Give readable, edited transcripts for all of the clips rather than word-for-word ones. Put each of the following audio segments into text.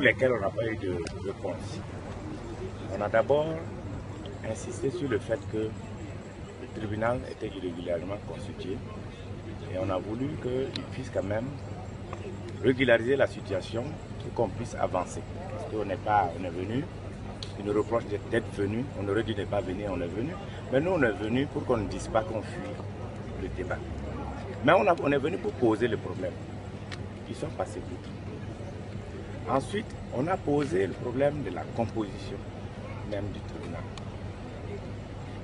lesquels on n'a pas eu de réponse. On a d'abord insisté sur le fait que le tribunal était irrégulièrement constitué et on a voulu qu'il puisse quand même régulariser la situation pour qu'on puisse avancer. Parce qu'on on est venu, ils nous reprochent d'être venu, on aurait dû ne pas venir, on est venu. Mais nous on est venu pour qu'on ne dise pas qu'on fuit le débat. Mais on est venu pour poser le problème. Ils sont passés outre. Ensuite, on a posé le problème de la composition même du tribunal.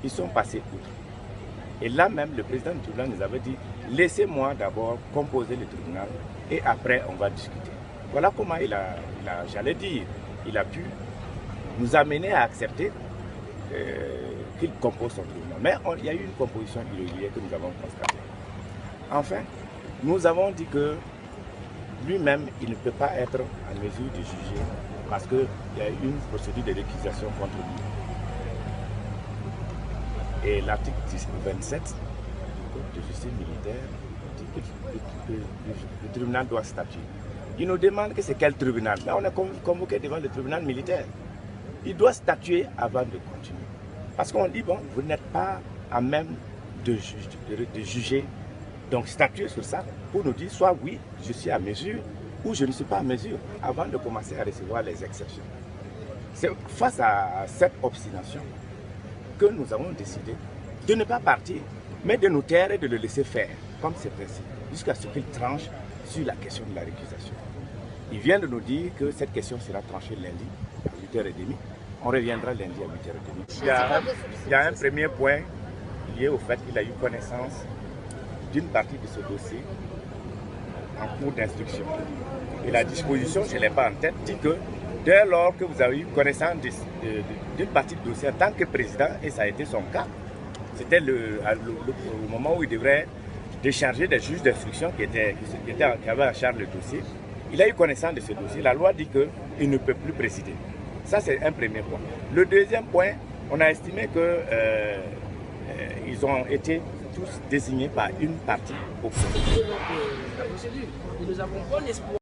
Ils sont passés outre. Et là même, le président du tribunal nous avait dit, laissez-moi d'abord composer le tribunal et après on va discuter. Voilà comment j'allais dire, il a pu nous amener à accepter qu'il compose son tribunal. Mais il y a eu une composition irrégulière que nous avons constatée. Enfin, nous avons dit que lui-même, il ne peut pas être en mesure de juger parce qu'il y a une procédure de récusation contre lui. Et l'article 27 du Code de justice militaire dit que le tribunal doit statuer. Il nous demande que c'est quel tribunal. Là, on est convoqué devant le tribunal militaire. Il doit statuer avant de continuer. Parce qu'on dit, bon, vous n'êtes pas à même de juger. Donc statuer sur ça pour nous dire soit oui, je suis à mesure ou je ne suis pas à mesure avant de commencer à recevoir les exceptions. C'est face à cette obstination que nous avons décidé de ne pas partir, mais de nous taire et de le laisser faire, comme c'est précis, jusqu'à ce qu'il tranche sur la question de la récusation. Il vient de nous dire que cette question sera tranchée lundi à 8h30. On reviendra lundi à 8h30. Il y a un premier point lié au fait qu'il a eu connaissance d'une partie de ce dossier en cours d'instruction. Et la disposition, je ne l'ai pas en tête, dit que dès lors que vous avez eu connaissance d'une partie du dossier en tant que président, et ça a été son cas, c'était au moment où il devrait décharger des juges d'instruction qui avaient en charge le dossier, il a eu connaissance de ce dossier. La loi dit qu'il ne peut plus présider. Ça, c'est un premier point. Le deuxième point, on a estimé qu'ils ont été tous désignés par une partie opposée. La procédure, nous avons bon espoir.